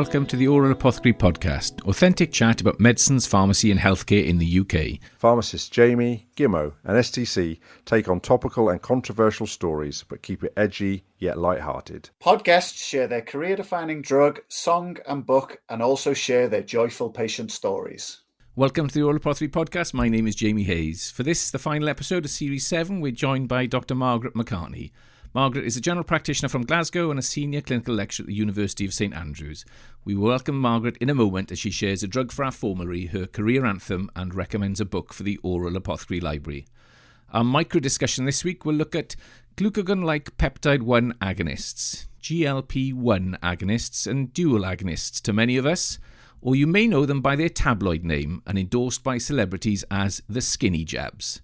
welcome to the Oral Apothecary Podcast, authentic chat about medicines, pharmacy and healthcare in the UK. Pharmacists Jamie, Gimmo and STC take on topical and controversial stories but keep it edgy yet light-hearted. Podcasts share their career-defining drug, song and book and also share their joyful patient stories. Welcome to the Oral Apothecary Podcast. My name is Jamie Hayes. For this, the final episode of Series 7, we're joined by Dr Margaret McCartney. Margaret is a general practitioner from Glasgow and a senior clinical lecturer at the University of St Andrews. We will welcome Margaret in a moment as she shares a drug for our formulary, her career anthem, and recommends a book for the Oral Apothecary Library. Our micro discussion this week will look at glucagon-like peptide-1 agonists, GLP-1 agonists, and dual agonists to many of us, or you may know them by their tabloid name and endorsed by celebrities as the skinny jabs.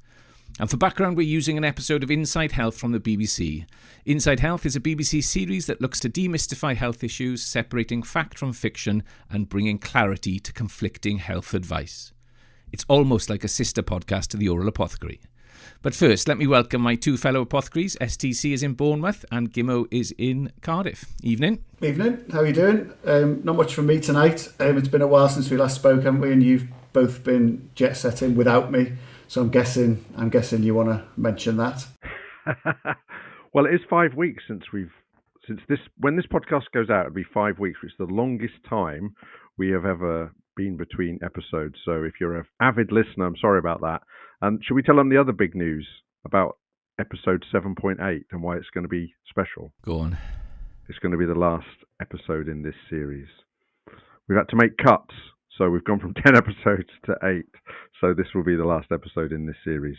And for background, we're using an episode of Inside Health from the BBC. Inside Health is a BBC series that looks to demystify health issues, separating fact from fiction and bringing clarity to conflicting health advice. It's almost like a sister podcast to the Oral Apothecary. But first, let me welcome my two fellow apothecaries. STC is in Bournemouth and Gimmo is in Cardiff. Evening. Evening. How are you doing? Not much from me tonight. It's been a while since we last spoke, haven't we? And you've both been jet setting without me. So I'm guessing you want to mention that. Well, it is 5 weeks when this podcast goes out, it'll be 5 weeks, which is the longest time we have ever been between episodes. So if you're an avid listener, I'm sorry about that. And should we tell them the other big news about episode 7.8 and why it's going to be special? Go on. It's going to be the last episode in this series. We've had to make cuts. So we've gone from 10 episodes to 8. So this will be the last episode in this series.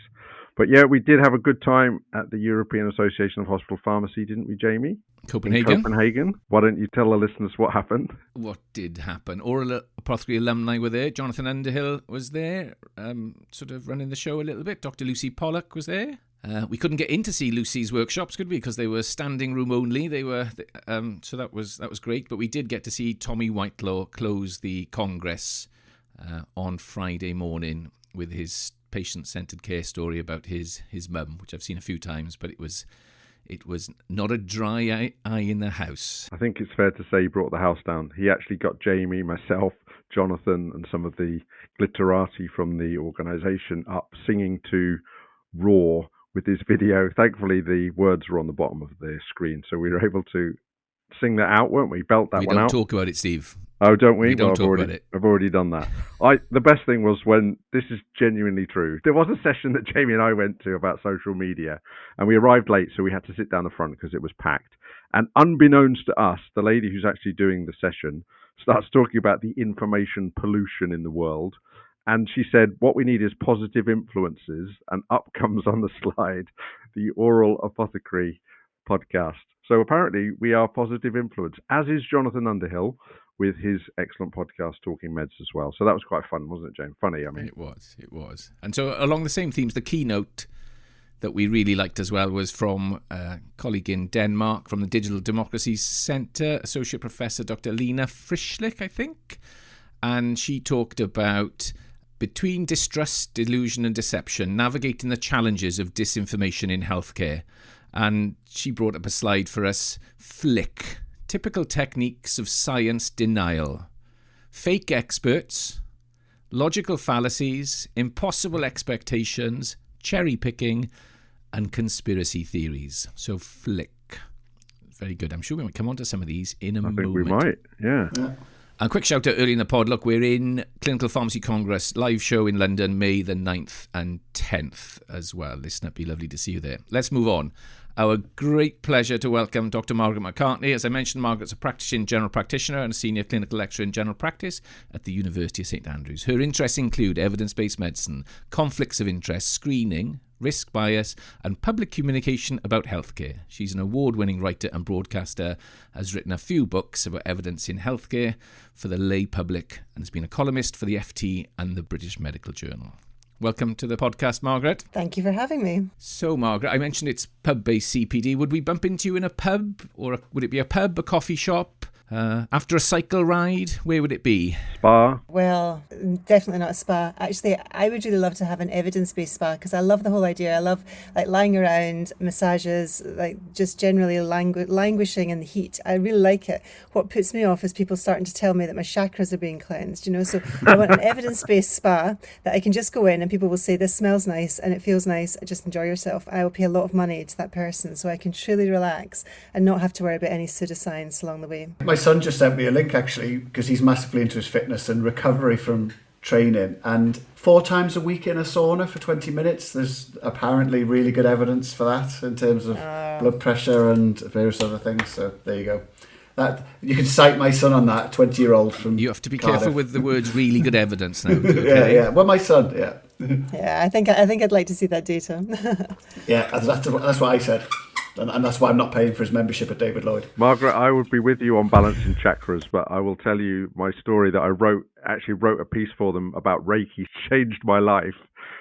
But yeah, we did have a good time at the European Association of Hospital Pharmacy, didn't we, Jamie? Copenhagen. Why don't you tell the listeners what happened? What did happen? Oral Apothecary alumni were there. Jonathan Underhill was there, sort of running the show a little bit. Dr. Lucy Pollock was there. We couldn't get in to see Lucy's workshops, could we? Because they were standing room only. So that was great. But we did get to see Tommy Whitelaw close the Congress on Friday morning with his patient-centered care story about his mum, which I've seen a few times. But it was not a dry eye in the house. I think it's fair to say he brought the house down. He actually got Jamie, myself, Jonathan, and some of the glitterati from the organisation up singing to Raw with his video. Thankfully, the words were on the bottom of the screen, so we were able to sing that out, weren't we? Belt that one out. We don't talk about it, Steve. Oh, don't we? We don't talk about it. I've already done that. The best thing was when, this is genuinely true, there was a session that Jamie and I went to about social media, and we arrived late, so we had to sit down the front because it was packed. And unbeknownst to us, the lady who's actually doing the session starts talking about the information pollution in the world. And she said, what we need is positive influences. And up comes on the slide, the Oral Apothecary Podcast. So apparently we are positive influence, as is Jonathan Underhill with his excellent podcast, Talking Meds as well. So that was quite fun, wasn't it, James? Funny, I mean. It was. And so along the same themes, the keynote that we really liked as well was from a colleague in Denmark from the Digital Democracy Centre, Associate Professor Dr. Lena Frischlich, I think. And she talked about between distrust, delusion and deception, navigating the challenges of disinformation in healthcare. And she brought up a slide for us. FLICK, typical techniques of science denial. Fake experts, logical fallacies, impossible expectations, cherry picking, and conspiracy theories. So FLICK. Very good. I'm sure we might come on to some of these in a moment. I think we might, yeah. A quick shout out early in the pod. Look, we're in Clinical Pharmacy Congress, live show in London, May the 9th and 10th as well. Listen, it'd be lovely to see you there. Let's move on. Our great pleasure to welcome Dr. Margaret McCartney. As I mentioned, Margaret's a practicing general practitioner and a senior clinical lecturer in general practice at the University of St Andrews. Her interests include evidence-based medicine, conflicts of interest, screening, risk bias, and public communication about healthcare. She's an award-winning writer and broadcaster, has written a few books about evidence in healthcare for the lay public, and has been a columnist for the FT and the British Medical Journal. Welcome to the podcast, Margaret. Thank you for having me. So, Margaret, I mentioned it's pub-based CPD. Would we bump into you in a pub, or would it be a pub, a coffee shop, After a cycle ride, where would it be? Spa. Well, definitely not a spa. Actually, I would really love to have an evidence-based spa because I love the whole idea. I love like lying around, massages, like just generally languishing in the heat. I really like it. What puts me off is people starting to tell me that my chakras are being cleansed, you know. So I want an evidence-based spa that I can just go in and people will say, this smells nice and it feels nice. Just enjoy yourself. I will pay a lot of money to that person so I can truly relax and not have to worry about any pseudoscience along the way. My son just sent me a link actually because he's massively into his fitness and recovery from training, and 4 times a week in a sauna for 20 minutes. There's apparently really good evidence for that in terms of blood pressure and various other things. So there you go. That you can cite my son on that, 20-year-old from You have to be Cardiff. careful with the words really good evidence now. Okay? Yeah. Well, my son, yeah. Yeah, I think I'd like to see that data. Yeah, that's what I said. And that's why I'm not paying for his membership at David Lloyd. Margaret, I would be with you on balancing chakras, but I will tell you my story that I actually wrote a piece for them about Reiki. Changed my life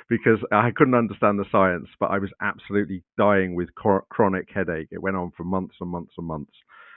because I couldn't understand the science, but I was absolutely dying with chronic headache. It went on for months and months and months.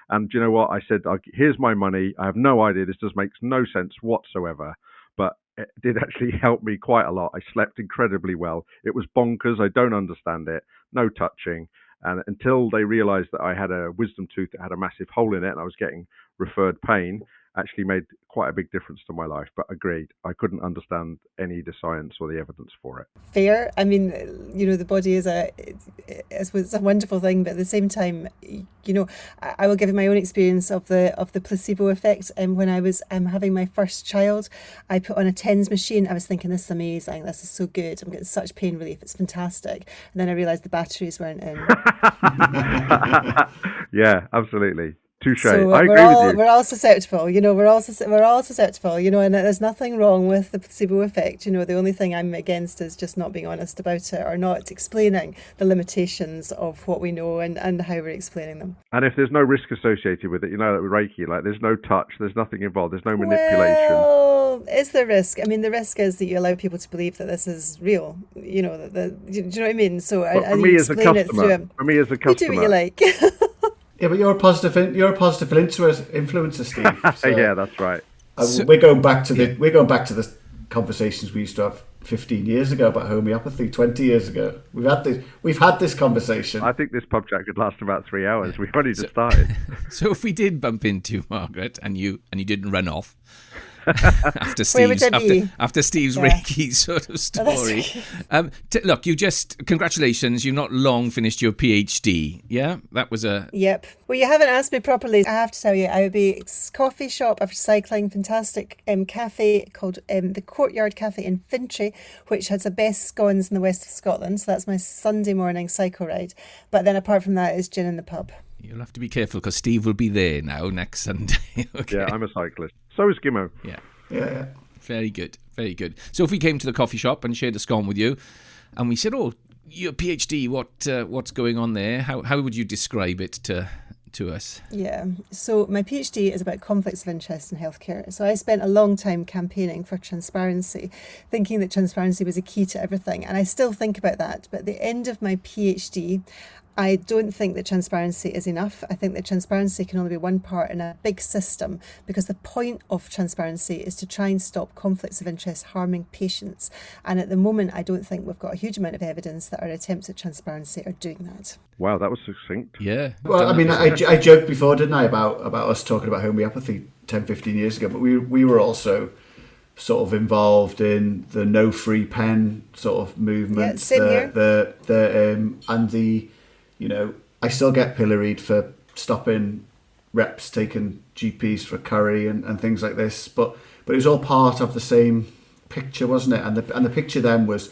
And do you know what? I said, here's my money. I have no idea. This just makes no sense whatsoever. But it did actually help me quite a lot. I slept incredibly well. It was bonkers. I don't understand it. No touching. And until they realized that I had a wisdom tooth that had a massive hole in it and I was getting referred pain, actually made quite a big difference to my life. But agreed, I couldn't understand any of the science or the evidence for it. Fair. I mean, you know, the body is it's a wonderful thing, but at the same time, you know, I will give you my own experience of the placebo effect. And when I was having my first child, I put on a TENS machine. I was thinking, this is amazing. This is so good. I'm getting such pain relief. It's fantastic. And then I realised the batteries weren't in. Yeah, absolutely. Touche. So I agree with you. We're all susceptible, you know. We're all susceptible, you know. And there's nothing wrong with the placebo effect, you know. The only thing I'm against is just not being honest about it or not explaining the limitations of what we know and how we're explaining them. And if there's no risk associated with it, you know, that with Reiki, like there's no touch, there's nothing involved, there's no manipulation. Well, is there risk? I mean, the risk is that you allow people to believe that this is real. You know, do you know what I mean? So for me as a customer, you do what you like. Yeah, but you're a positive influencer, Steve. So, yeah, that's right. We're going back to the conversations we used to have 15 years ago about homeopathy, 20 years ago. We've had this conversation. I think this pub chat could last about 3 hours. We've only just started. So if we did bump into Margaret and you didn't run off after Steve's Reiki sort of story. Look, congratulations, you've not long finished your PhD. Yeah, that was a... Yep. Well, you haven't asked me properly. I have to tell you, I would be coffee shop after cycling, fantastic cafe called the Courtyard Cafe in Fintry, which has the best scones in the west of Scotland. So that's my Sunday morning cycle ride. But then apart from that, it's gin in the pub. You'll have to be careful because Steve will be there now next Sunday. Okay. Yeah, I'm a cyclist. So is Gimmo. Yeah. Very good, very good. So if we came to the coffee shop and shared a scone with you, and we said, "Oh, your PhD, what's going on there?" How would you describe it to us? Yeah. So my PhD is about conflicts of interest in healthcare. So I spent a long time campaigning for transparency, thinking that transparency was a key to everything, and I still think about that. But at the end of my PhD, I don't think that transparency is enough. I think that transparency can only be one part in a big system, because the point of transparency is to try and stop conflicts of interest harming patients. And at the moment, I don't think we've got a huge amount of evidence that our attempts at transparency are doing that. Wow, that was succinct. Yeah. Well, I mean, I joked before, didn't I, about us talking about homeopathy 10, 15 years ago, but we were also sort of involved in the no free pen sort of movement. Yeah, same here. And the, you know, I still get pilloried for stopping reps taking GPs for curry and things like this, but it was all part of the same picture, wasn't it? And the picture then was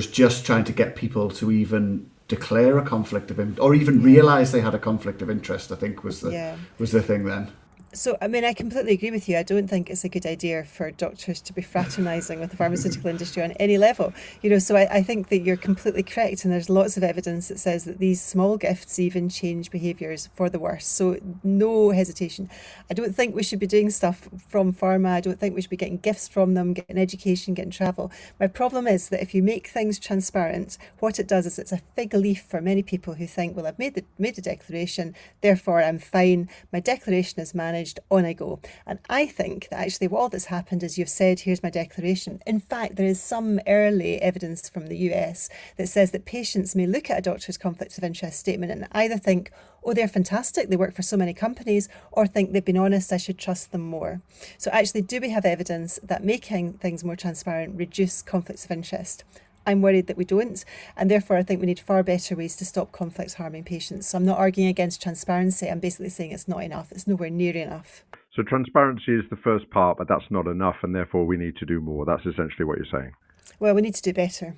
just trying to get people to even declare a conflict of interest, or even realise they had a conflict of interest. I think was the thing then. So, I mean, I completely agree with you. I don't think it's a good idea for doctors to be fraternising with the pharmaceutical industry on any level. You know, so I think that you're completely correct. And there's lots of evidence that says that these small gifts even change behaviours for the worse. So no hesitation. I don't think we should be doing stuff from pharma. I don't think we should be getting gifts from them, getting education, getting travel. My problem is that if you make things transparent, what it does is it's a fig leaf for many people who think, well, I've made the declaration, therefore I'm fine. My declaration is managed. managed, on I go. And I think that actually all that's happened is you've said, here's my declaration. In fact, there is some early evidence from the US that says that patients may look at a doctor's conflicts of interest statement and either think, oh, they're fantastic, they work for so many companies, or think they've been honest, I should trust them more. So actually, do we have evidence that making things more transparent reduce conflicts of interest? I'm worried that we don't, and therefore I think we need far better ways to stop conflicts harming patients. So I'm not arguing against transparency, I'm basically saying it's not enough, it's nowhere near enough. So transparency is the first part, but that's not enough, and therefore we need to do more. That's essentially what you're saying. Well, we need to do better.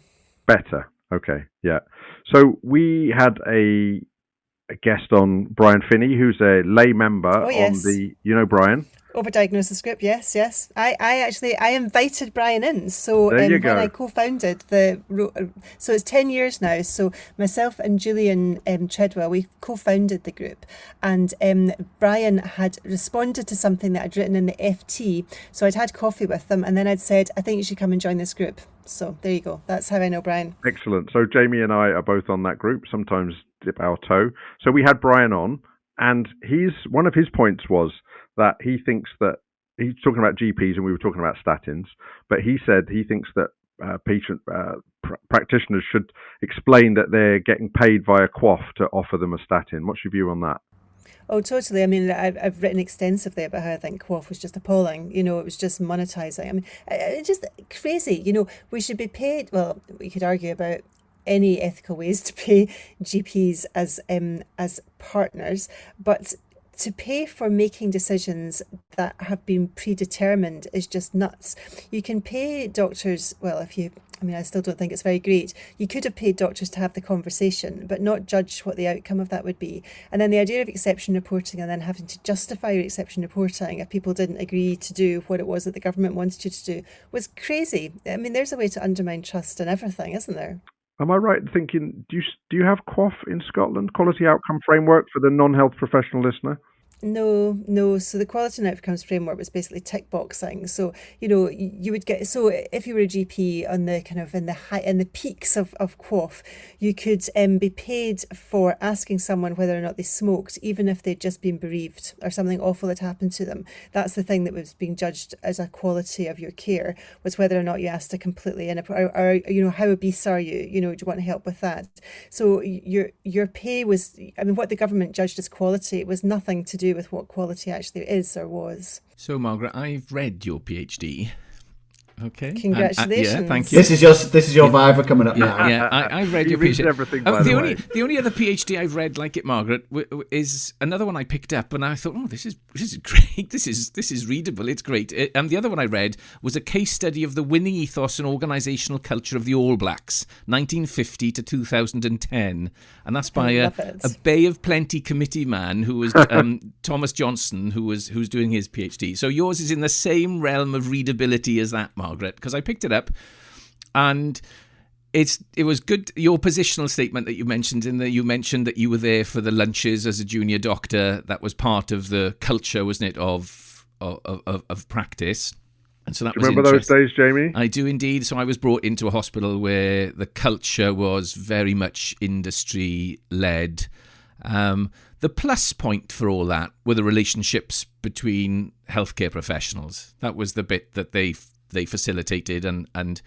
Better, okay, yeah. So we had a guest on, Brian Finney, who's a lay member on the, Brian? Overdiagnosis group, yes. I invited Brian in. So there you go. When I co-founded so it's 10 years now. So myself and Julian Treadwell, we co-founded the group, and Brian had responded to something that I'd written in the FT. So I'd had coffee with them, and then I'd said, I think you should come and join this group. So there you go. That's how I know Brian. Excellent. So Jamie and I are both on that group, sometimes dip our toe. So we had Brian on, and one of his points was that he thinks that, he's talking about GPs and we were talking about statins, but he said he thinks that practitioners should explain that they're getting paid via QOF to offer them a statin. What's your view on that? Oh, totally. I mean, I've written extensively about how I think QOF was just appalling. It was just monetizing. I mean, it's just crazy. We should be paid. Well, we could argue about any ethical ways to pay GPs as partners, but to pay for making decisions that have been predetermined is just nuts. You can pay doctors, well, I still don't think it's very great. You could have paid doctors to have the conversation, but not judge what the outcome of that would be. And then the idea of exception reporting and then having to justify your exception reporting if people didn't agree to do what it was that the government wanted you to do was crazy. I mean, there's a way to undermine trust in everything, isn't there? Am I right in thinking, do you have QOF in Scotland, Quality Outcome Framework, for the non-health professional listener? No. So the quality and outcomes framework was basically tick boxing. So, you would get, so if you were a GP on the kind of in the peaks of QOF, you could be paid for asking someone whether or not they smoked, even if they'd just been bereaved or something awful had happened to them. That's the thing that was being judged as a quality of your care, was whether or not you asked a completely or how obese are you? Do you want help with that? So your pay was, what the government judged as quality was nothing to do with what quality actually is or was. So, Margaret, I've read your PhD. Okay. Congratulations. Yeah, thank you. This is your Viva coming up now. Yeah, I've read your PhD. Everything, by the way. The only other PhD I've read like it, Margaret, is another one I picked up, and I thought, this is great. This is readable. It's great. And the other one I read was a case study of the winning ethos and organisational culture of the All Blacks, 1950 to 2010, and that's by a Bay of Plenty committee man who was Thomas Johnson, who's doing his PhD. So yours is in the same realm of readability as that, Margaret, because I picked it up, and it was good. Your positional statement that you mentioned that you were there for the lunches as a junior doctor. That was part of the culture, wasn't it, of practice? And so that was remember those days, Jamie? I do indeed. So I was brought into a hospital where the culture was very much industry led. The plus point for all that were the relationships between healthcare professionals. That was the bit that they facilitated, and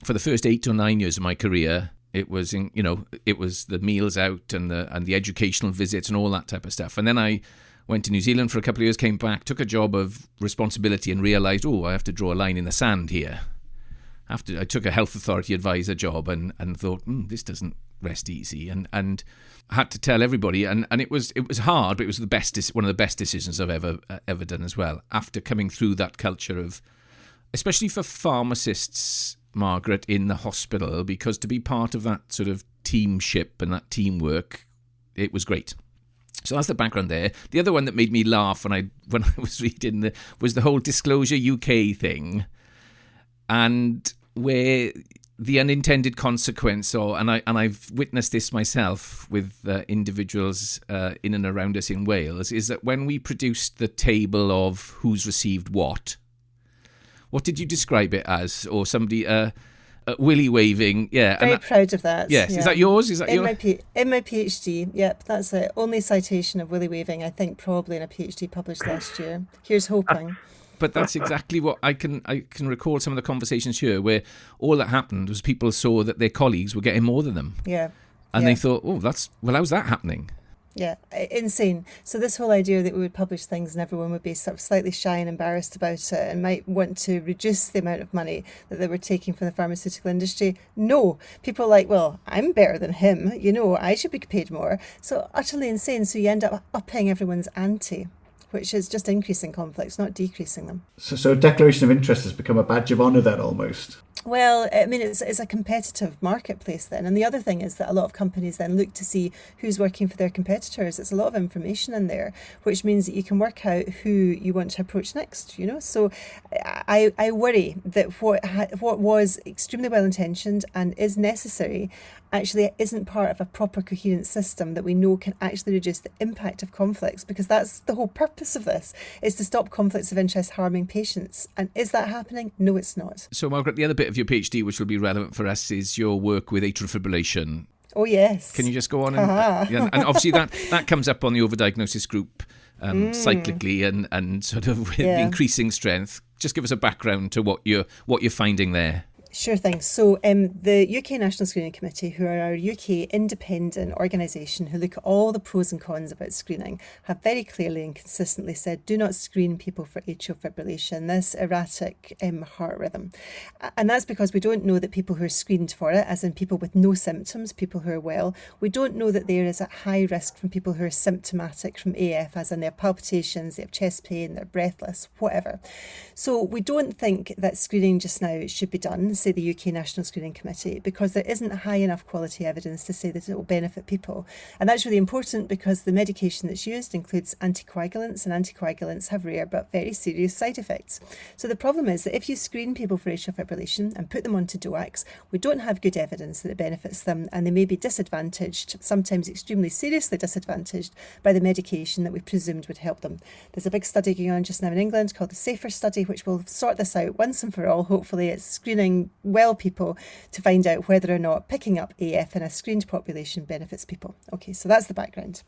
for the first 8 or 9 years of my career, it was the meals out and the educational visits and all that type of stuff. And then I went to New Zealand for a couple of years, came back, took a job of responsibility, and realised, I have to draw a line in the sand here. I took a health authority advisor job and thought, this doesn't rest easy, and I had to tell everybody, and it was hard, but it was one of the best decisions I've ever done as well. After coming through that culture of, especially for pharmacists, Margaret, in the hospital, because to be part of that sort of teamship and that teamwork, it was great. So that's the background there. The other one that made me laugh when I was reading was the whole Disclosure UK thing, and where the unintended consequence, and I've witnessed this myself with individuals in and around us in Wales, is that when we produced the table of who's received what did you describe it as? Or somebody, willy waving. Yeah, very proud of that. Yes, is that yours? Is that in my PhD? Yep, that's it. Only citation of willy waving, I think, probably in a PhD published last year. Here's hoping. But that's exactly what I can recall some of the conversations here where all that happened was people saw that their colleagues were getting more than them. Yeah. And they thought, how's that happening? Yeah, insane. So this whole idea that we would publish things and everyone would be sort of slightly shy and embarrassed about it and might want to reduce the amount of money that they were taking from the pharmaceutical industry. No, people are like, well, I'm better than him, I should be paid more. So utterly insane. So you end up upping everyone's ante, which is just increasing conflicts, not decreasing them. So declaration of interest has become a badge of honour then, almost? Well, I mean, it's a competitive marketplace then. And the other thing is that a lot of companies then look to see who's working for their competitors. It's a lot of information in there, which means that you can work out who you want to approach next, So I worry that what was extremely well-intentioned and is necessary actually isn't part of a proper coherent system that we know can actually reduce the impact of conflicts, because that's the whole purpose of this, is to stop conflicts of interest harming patients. And is that happening? No, it's not. So, Margaret, the other bit of your PhD which will be relevant for us is your work with atrial fibrillation. Oh, yes. Can you just go on? And obviously that comes up on the overdiagnosis group cyclically and sort of with increasing strength. Just give us a background to what you're finding there. Sure thing. So the UK National Screening Committee, who are our UK independent organisation who look at all the pros and cons about screening, have very clearly and consistently said, do not screen people for atrial fibrillation, this erratic heart rhythm. And that's because we don't know that people who are screened for it, as in people with no symptoms, people who are well, we don't know that there is at high risk from people who are symptomatic from AF, as in they have palpitations, they have chest pain, they're breathless, whatever. So we don't think that screening just now should be done, say the UK National Screening Committee, because there isn't high enough quality evidence to say that it will benefit people. And that's really important because the medication that's used includes anticoagulants, and anticoagulants have rare but very serious side effects. So the problem is that if you screen people for atrial fibrillation and put them onto DOACs, we don't have good evidence that it benefits them, and they may be disadvantaged, sometimes extremely seriously disadvantaged, by the medication that we presumed would help them. There's a big study going on just now in England called the SAFER study, which will sort this out once and for all. Hopefully it's screening well people to find out whether or not picking up AF in a screened population benefits people. Okay, so that's the background.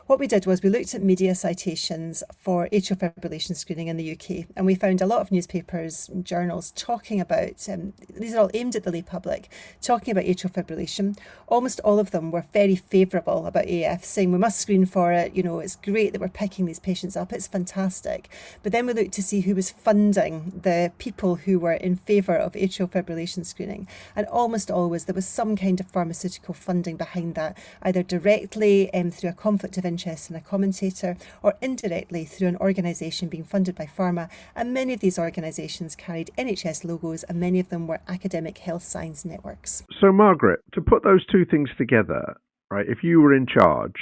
What we did was we looked at media citations for atrial fibrillation screening in the UK, and we found a lot of newspapers and journals talking about, these are all aimed at the lay public, talking about atrial fibrillation. Almost all of them were very favourable about AF, saying we must screen for it, it's great that we're picking these patients up, it's fantastic. But then we looked to see who was funding the people who were in favour of atrial fibrillation screening, and almost always there was some kind of pharmaceutical funding behind that, either directly through a conflict of interest in a commentator, or indirectly through an organisation being funded by pharma, and many of these organisations carried NHS logos, and many of them were academic health science networks. So, Margaret, to put those two things together, right, if you were in charge,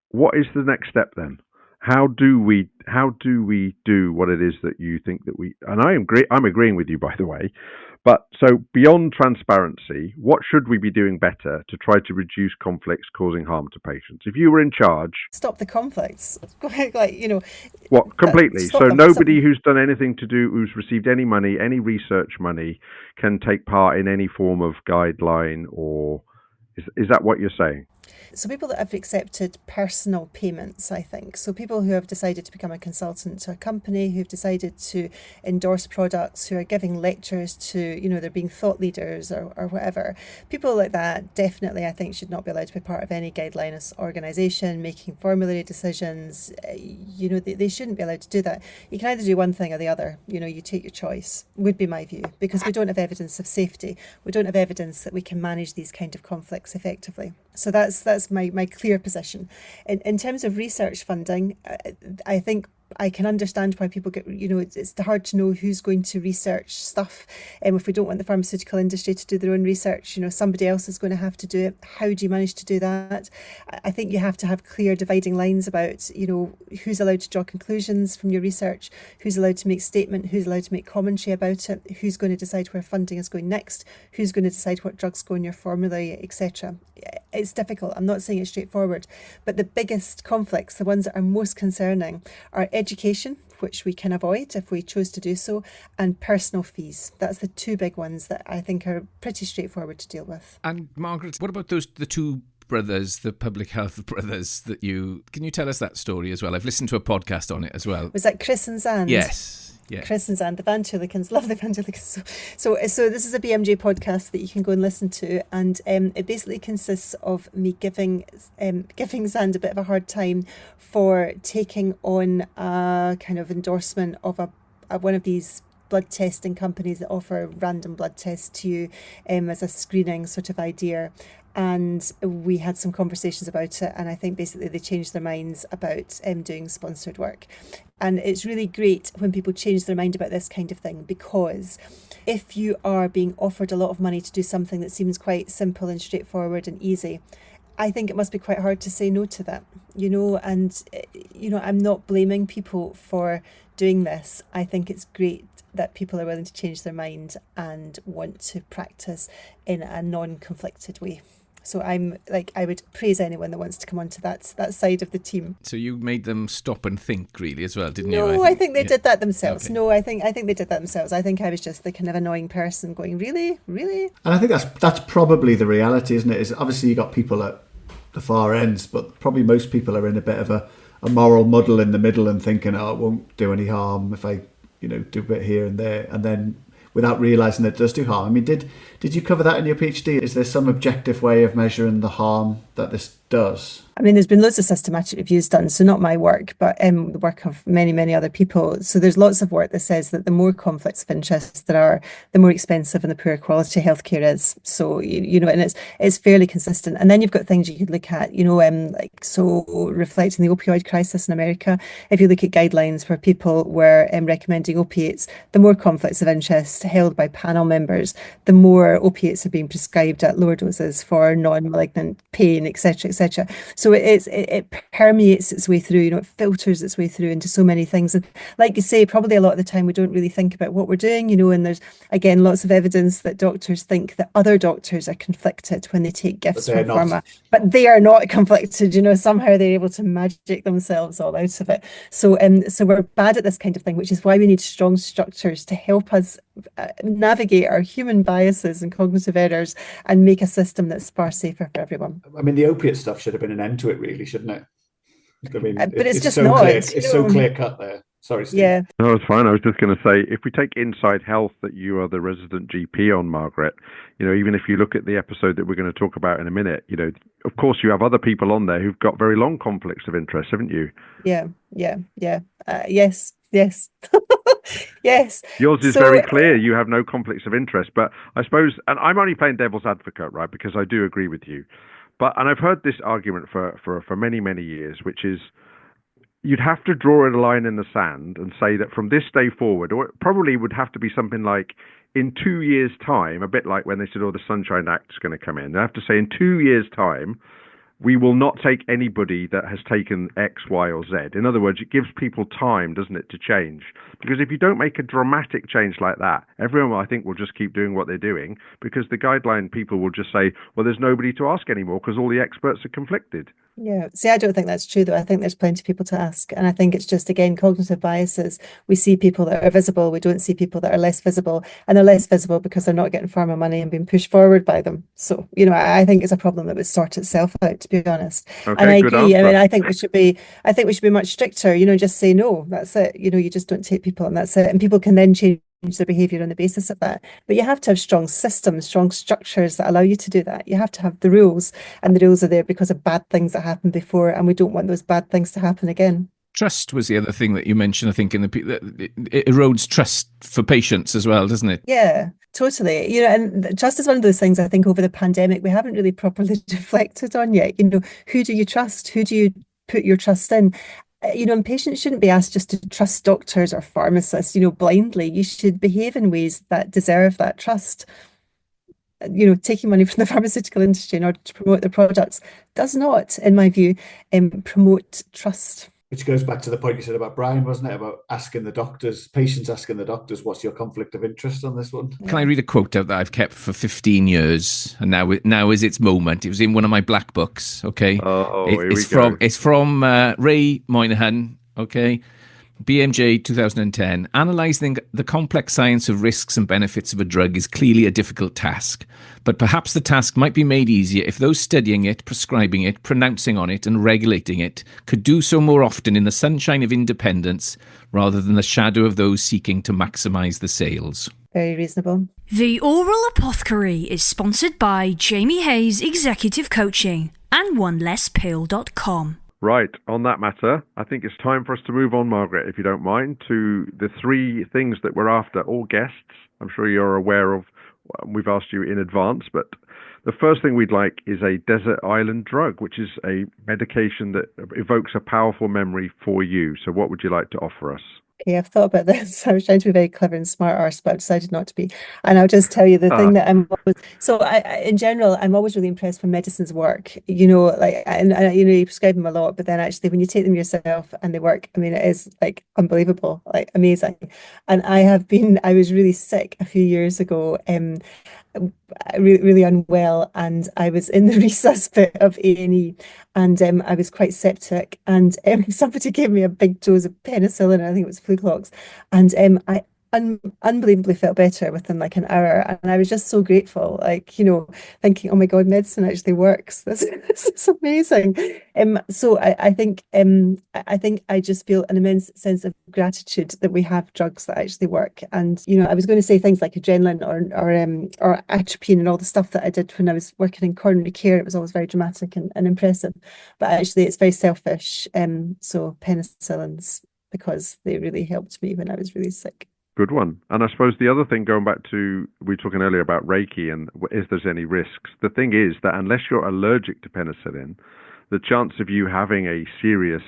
what is the next step then? How do we do what it is that you think that we, and I'm agreeing with you, by the way, but so beyond transparency, what should we be doing better to try to reduce conflicts causing harm to patients? If you were in charge, stop the conflicts, what, completely? So nobody who's done anything to do, who's received any money, any research money, can take part in any form of guideline, or is that what you're saying? So people that have accepted personal payments, I think. So people who have decided to become a consultant to a company, who've decided to endorse products, who are giving lectures to, they're being thought leaders or whatever. People like that definitely, I think, should not be allowed to be part of any guidelines organisation, making formulary decisions. They shouldn't be allowed to do that. You can either do one thing or the other. You take your choice, would be my view, because we don't have evidence of safety. We don't have evidence that we can manage these kind of conflicts effectively. So that's my clear position. In terms of research funding, I think I can understand why people get, it's hard to know who's going to research stuff. If we don't want the pharmaceutical industry to do their own research, somebody else is going to have to do it. How do you manage to do that? I think you have to have clear dividing lines about, who's allowed to draw conclusions from your research, who's allowed to make statement, who's allowed to make commentary about it, who's going to decide where funding is going next, who's going to decide what drugs go in your formulary, etc. It's difficult. I'm not saying it's straightforward, but the biggest conflicts, the ones that are most concerning, are education, which we can avoid if we chose to do so, and personal fees. That's the two big ones that I think are pretty straightforward to deal with. And Margaret, what about the two brothers, the public health brothers can you tell us that story as well? I've listened to a podcast on it as well. Was that Chris and Zand? Yes. Yeah. Chris and Zand, the Vantulicans, love the Vantulicans. So this is a BMJ podcast that you can go and listen to, and it basically consists of me giving Zand a bit of a hard time for taking on a kind of endorsement of one of these blood testing companies that offer random blood tests to you as a screening sort of idea. And we had some conversations about it, and I think basically they changed their minds about doing sponsored work. And it's really great when people change their mind about this kind of thing, because if you are being offered a lot of money to do something that seems quite simple and straightforward and easy, I think it must be quite hard to say no to that, and I'm not blaming people for doing this. I think it's great that people are willing to change their mind and want to practice in a non-conflicted way. So I would praise anyone that wants to come onto that side of the team. So you made them stop and think, really, as well, didn't you? No, I think they did that themselves. Okay. No, I think they did that themselves. I think I was just the kind of annoying person going, really? And I think that's probably the reality, isn't it? Is obviously you got people at the far ends, but probably most people are in a bit of a moral muddle in the middle and thinking, oh, it won't do any harm if I, do a bit here and there, and then without realising that it does do harm. I mean, did you cover that in your PhD? Is there some objective way of measuring the harm that this does? I mean, there's been loads of systematic reviews done, so not my work, but the work of many, many other people. So there's lots of work that says that the more conflicts of interest there are, the more expensive and the poorer quality healthcare is. So, and it's fairly consistent. And then you've got things you could look at, reflecting the opioid crisis in America. If you look at guidelines where people were recommending opiates, the more conflicts of interest held by panel members, the more opiates are being prescribed at lower doses for non-malignant pain, etc., etc. So it permeates its way through, it filters its way through into so many things. And like you say, probably a lot of the time we don't really think about what we're doing, and there's, again, lots of evidence that doctors think that other doctors are conflicted when they take gifts from pharma. But they are not conflicted, somehow they're able to magic themselves all out of it. So we're bad at this kind of thing, which is why we need strong structures to help us navigate our human biases and cognitive errors and make a system that's far safer for everyone. I mean, the opiate stuff should have been an end to it, really, shouldn't it? I mean, but it's just so not. Clear. It's so clear cut there. Sorry, Steve. Yeah. No, it's fine. I was just going to say, if we take Inside Health that you are the resident GP on, Margaret, even if you look at the episode that we're going to talk about in a minute, of course you have other people on there who've got very long conflicts of interest, haven't you? Yeah. Yes. Yes. Yours is very clear. You have no conflicts of interest. But I suppose, and I'm only playing devil's advocate, right? Because I do agree with you. And I've heard this argument for many, many years, which is you'd have to draw a line in the sand and say that from this day forward, or it probably would have to be something like in 2 years' time, a bit like when they said, the Sunshine Act is going to come in. They have to say in 2 years' time, we will not take anybody that has taken X, Y, or Z. In other words, it gives people time, doesn't it, to change? Because if you don't make a dramatic change like that, everyone, I think, will just keep doing what they're doing, because the guideline people will just say, well, there's nobody to ask anymore because all the experts are conflicted. Yeah. See, I don't think that's true, though. I think there's plenty of people to ask. And I think it's just, again, cognitive biases. We see people that are visible. We don't see people that are less visible. And they're less visible because they're not getting pharma money and being pushed forward by them. So, I think it's a problem that would sort itself out, to be honest. Okay, and I good agree. answer. I mean, I think we should be much stricter, just say no, that's it. You just don't take people and that's it. And people can then change their behaviour on the basis of that. But you have to have strong systems, strong structures that allow you to do that. You have to have the rules, and the rules are there because of bad things that happened before, and we don't want those bad things to happen again. Trust was the other thing that you mentioned, I think, it erodes trust for patients as well, doesn't it? Yeah, totally. And trust is one of those things I think over the pandemic we haven't really properly reflected on yet. Who do you trust? Who do you put your trust in? And patients shouldn't be asked just to trust doctors or pharmacists, blindly. You should behave in ways that deserve that trust. Taking money from the pharmaceutical industry in order to promote their products does not, in my view, promote trust. Which goes back to the point you said about Brian, wasn't it? About patients asking the doctors, what's your conflict of interest on this one? Can I read a quote out that I've kept for 15 years, and now is its moment? It was in one of my black books. Okay, it's from Ray Moynihan. Okay, BMJ 2010, analysing the complex science of risks and benefits of a drug is clearly a difficult task, but perhaps the task might be made easier if those studying it, prescribing it, pronouncing on it and regulating it could do so more often in the sunshine of independence rather than the shadow of those seeking to maximise the sales. Very reasonable. The Oral Apothecary is sponsored by Jamie Hayes Executive Coaching and OneLessPill.com. Right, on that matter, I think it's time for us to move on, Margaret, if you don't mind, to the three things that we're after, all guests. I'm sure you're aware of, we've asked you in advance, but the first thing we'd like is a desert island drug, which is a medication that evokes a powerful memory for you. So what would you like to offer us? Okay, I've thought about this. I was trying to be very clever and smart arse, but I've decided not to be. And I'll just tell you the thing that I'm always, in general, I'm always really impressed when medicines work, and you prescribe them a lot, but then actually when you take them yourself and they work, I mean, it is like unbelievable, like amazing. And I was really sick a few years ago, really, really unwell, and I was in the resus bit of A&E, and I was quite septic, and somebody gave me a big dose of penicillin, I think it was Fluclox, and I unbelievably felt better within like an hour, and I was just so grateful, thinking, oh my God, medicine actually works. This is amazing. So I think I just feel an immense sense of gratitude that we have drugs that actually work. And I was going to say things like adrenaline or atropine and all the stuff that I did when I was working in coronary care. It was always very dramatic and impressive, but actually it's very selfish. So penicillins, because they really helped me when I was really sick. Good one. And I suppose the other thing, going back to, we were talking earlier about Reiki and if there's any risks, the thing is that unless you're allergic to penicillin, the chance of you having a serious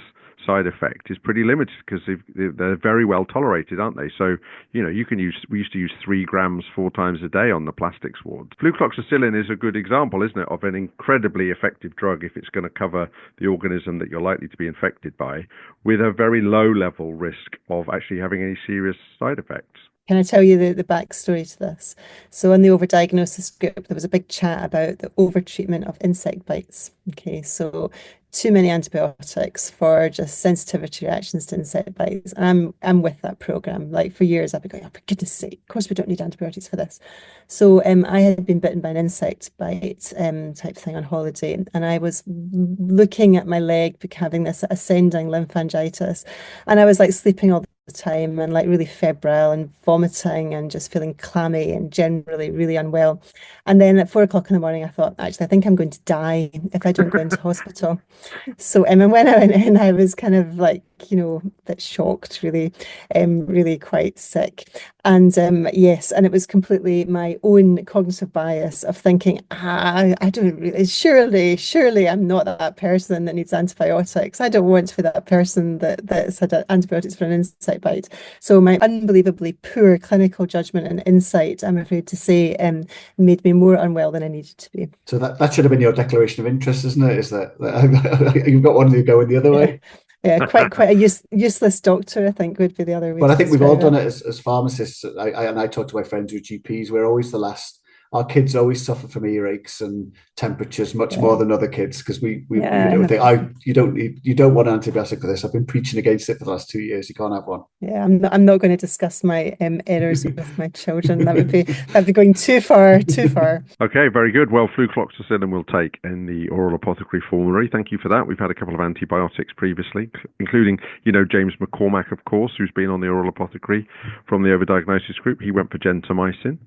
side effect is pretty limited because they're very well tolerated, aren't they? So, we used to use 3 grams 4 times a day on the plastics wards. Flucloxacillin is a good example, isn't it, of an incredibly effective drug if it's going to cover the organism that you're likely to be infected by, with a very low level risk of actually having any serious side effects. Can I tell you the backstory to this? So in the overdiagnosis group, there was a big chat about the overtreatment of insect bites. Okay, so too many antibiotics for just sensitivity reactions to insect bites. And I'm with that program. Like for years, I've been going, oh, for goodness sake, of course we don't need antibiotics for this. So I had been bitten by an insect bite type thing on holiday, and I was looking at my leg having this ascending lymphangitis, and I was like sleeping all the time and like really febrile and vomiting and just feeling clammy and generally really unwell. And then at 4 o'clock in the morning, I thought, actually, I think I'm going to die if I don't go into hospital. So and when I went in, I was kind of like, a bit shocked, really, really quite sick. And yes, and it was completely my own cognitive bias of thinking, I don't really, surely I'm not that person that needs antibiotics. I don't want to be that person that's had antibiotics for an insect bite. So my unbelievably poor clinical judgment and insight, I'm afraid to say, made me more unwell than I needed to be. So that should have been your declaration of interest, isn't it? Is that you've got one to go in the other way? Yeah, quite a useless doctor, I think, would be the other way. Well, I think we've all done it as pharmacists. I talk to my friends who are GPs. We're always the last. Our kids always suffer from earaches and temperatures much more than other kids because we you don't want an antibiotic for this. I've been preaching against it for the last 2 years. You can't have one. Yeah, I'm not going to discuss my errors with my children. That'd be going too far. Okay, very good. Well, flucloxacillin we'll take in the oral apothecary formulary. Thank you for that. We've had a couple of antibiotics previously, including James McCormack, of course, who's been on the oral apothecary from the overdiagnosis group. He went for gentamicin.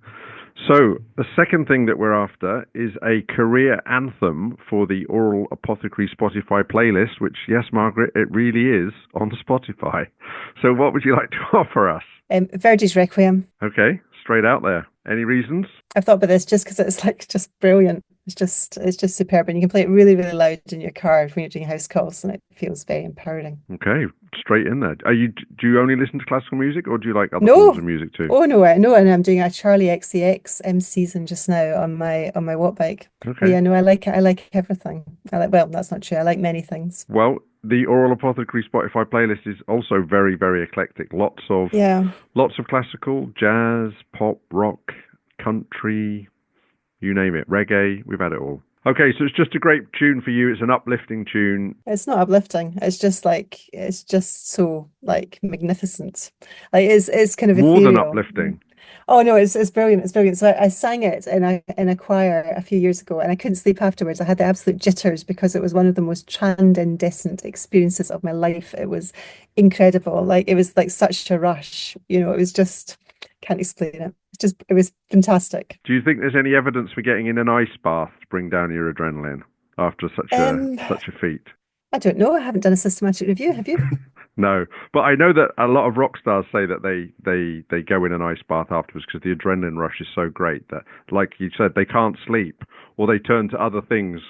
So the second thing that we're after is a career anthem for the Oral Apothecary Spotify playlist, which, yes, Margaret, it really is on Spotify. So what would you like to offer us? Verdi's Requiem. Okay, straight out there. Any reasons? I've thought about this just because it's like just brilliant. It's just superb, and you can play it really, really loud in your car when you're doing house calls, and it feels very empowering. Okay, straight in there. Do you only listen to classical music, or do you like other forms of music too? Oh no, and I'm doing a Charlie XCX season just now on my watt bike. Okay. But yeah, no, I like everything. Well, that's not true. I like many things. Well, the Oral Apothecary Spotify playlist is also very, very eclectic. Lots of classical, jazz, pop, rock, country, you name it, reggae, we've had it all. Okay, so it's just a great tune for you. It's an uplifting tune. It's not uplifting. It's just so like magnificent. Like it's kind of More than ethereal. uplifting. Oh no, it's brilliant. It's brilliant. So I sang it in a choir a few years ago, and I couldn't sleep afterwards. I had the absolute jitters because it was one of the most transcendent experiences of my life. It was incredible. Like it was like such a rush. You know, it was just can't explain it. It was fantastic. Do you think there's any evidence for getting in an ice bath to bring down your adrenaline after such a feat? I don't know. I haven't done a systematic review. Have you? No, but I know that a lot of rock stars say that they go in an ice bath afterwards because the adrenaline rush is so great that, like you said, they can't sleep or they turn to other things,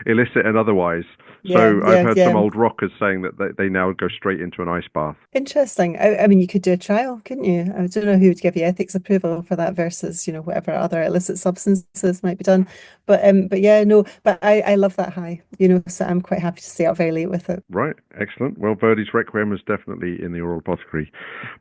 illicit and otherwise. So I've heard some old rockers saying that they now go straight into an ice bath. Interesting. I mean, you could do a trial, couldn't you? I don't know who would give you ethics approval for that versus, whatever other illicit substances might be done. But yeah, no, but I love that high, so I'm quite happy to stay up very late with it. Right. Excellent. Well, Verdi's Requiem is definitely in the Oral Apothecary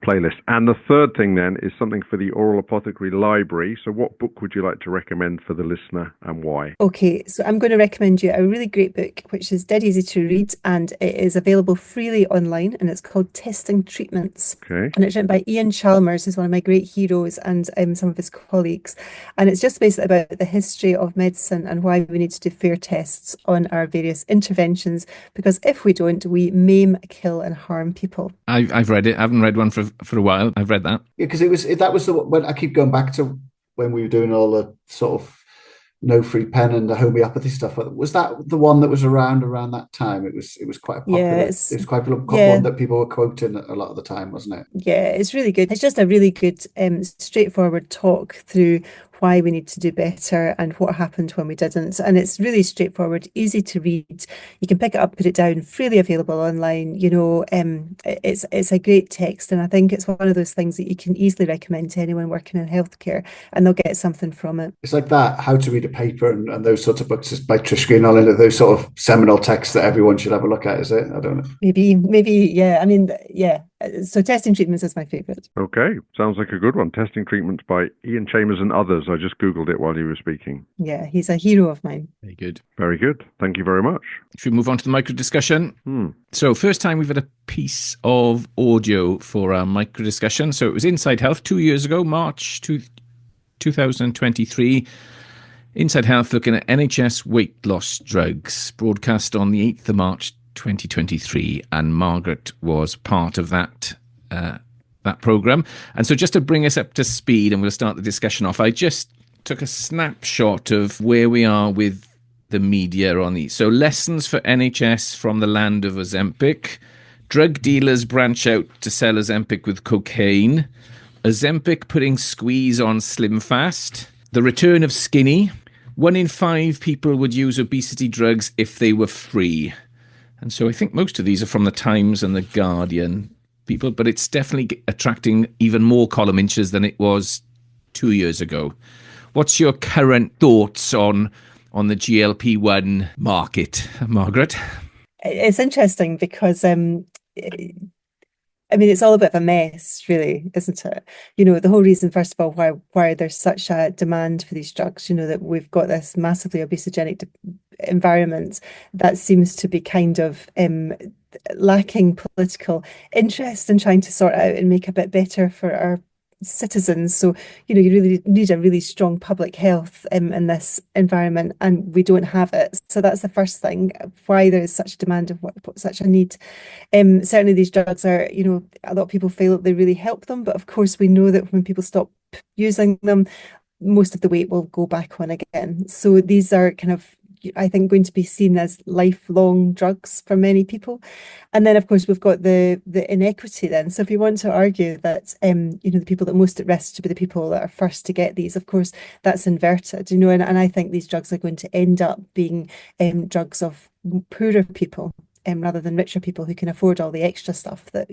playlist. And the third thing then is something for the Oral Apothecary Library. So what book would you like to recommend for the listener and why? Okay, so I'm going to recommend you a really great book, which is dead easy to read, and it is available freely online, and it's called Testing Treatments. Okay. And it's written by Ian Chalmers, who's one of my great heroes, and some of his colleagues. And it's just basically about the history of medicine and why we need to do fair tests on our various interventions, because if we don't, we maim, kill, and harm people. I've read it. I haven't read one for a while. I've read that. Yeah, because that was when I keep going back to when we were doing all the sort of no free pen and the homeopathy stuff. Was that the one that was around that time? It was quite a popular. It was quite a one that people were quoting a lot of the time, wasn't it? Yeah, it's really good. It's just a really good, straightforward talk through why we need to do better and what happened when we didn't. And it's really straightforward, easy to read. You can pick it up, put it down, freely available online. It's a great text, and I think it's one of those things that you can easily recommend to anyone working in healthcare, and they'll get something from it. It's like that, How to Read a Paper and those sorts of books by Trish Greenhalgh, those sort of seminal texts that everyone should have a look at, is it? I don't know. Maybe, yeah. I mean, yeah. So Testing Treatments is my favourite. Okay, sounds like a good one. Testing Treatments by Ian Chalmers and others. I just Googled it while you were speaking. Yeah, he's a hero of mine. Very good. Very good. Thank you very much. Should we move on to the micro discussion? So first time we've had a piece of audio for our micro discussion. So it was Inside Health 2 years ago, March 2023. Inside Health looking at NHS weight loss drugs, broadcast on the 8th of March 2023, and Margaret was part of that program. And so just to bring us up to speed, and we'll start the discussion off, I just took a snapshot of where we are with the media on these. So lessons for NHS from the land of Ozempic. Drug dealers branch out to sell Ozempic with cocaine. Ozempic putting squeeze on Slim Fast. The return of Skinny. 1 in 5 people would use obesity drugs if they were free. And so I think most of these are from the Times and the Guardian people, but it's definitely attracting even more column inches than it was 2 years ago. What's your current thoughts on the GLP-1 market, Margaret? It's interesting because it's all a bit of a mess, really, isn't it? The whole reason, first of all, why there's such a demand for these drugs, that we've got this massively obesogenic environment that seems to be kind of lacking political interest in trying to sort out and make a bit better for our citizens. So, you really need a really strong public health in this environment, and we don't have it. So that's the first thing, why there is such demand and such a need. Certainly these drugs are, a lot of people feel that they really help them, but of course we know that when people stop using them, most of the weight will go back on again. So these are kind of, I think, going to be seen as lifelong drugs for many people. And then, of course, we've got the inequity then. So if you want to argue that, the people that are most at risk should be the people that are first to get these, of course, that's inverted, and I think these drugs are going to end up being drugs of poorer people. Rather than richer people who can afford all the extra stuff that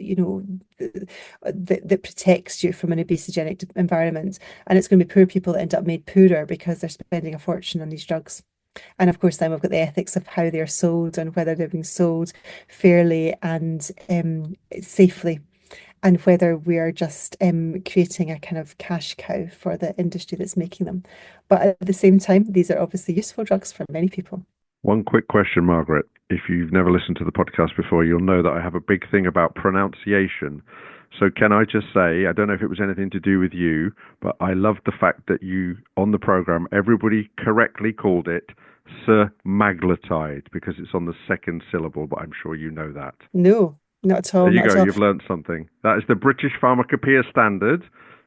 that protects you from an obesogenic environment. And it's going to be poor people that end up made poorer because they're spending a fortune on these drugs. And of course, then we've got the ethics of how they're sold and whether they're being sold fairly and safely. and whether we are just creating a kind of cash cow for the industry that's making them. But at the same time, these are obviously useful drugs for many people. One quick question, Margaret. If you've never listened to the podcast before, you'll know that I have a big thing about pronunciation. So can I just say, I don't know if it was anything to do with you, but I loved the fact that you, on the program, everybody correctly called it semaglutide because it's on the second syllable, but I'm sure you know that. No, not at all. There you not go, you've learned something. That is the British Pharmacopoeia standard,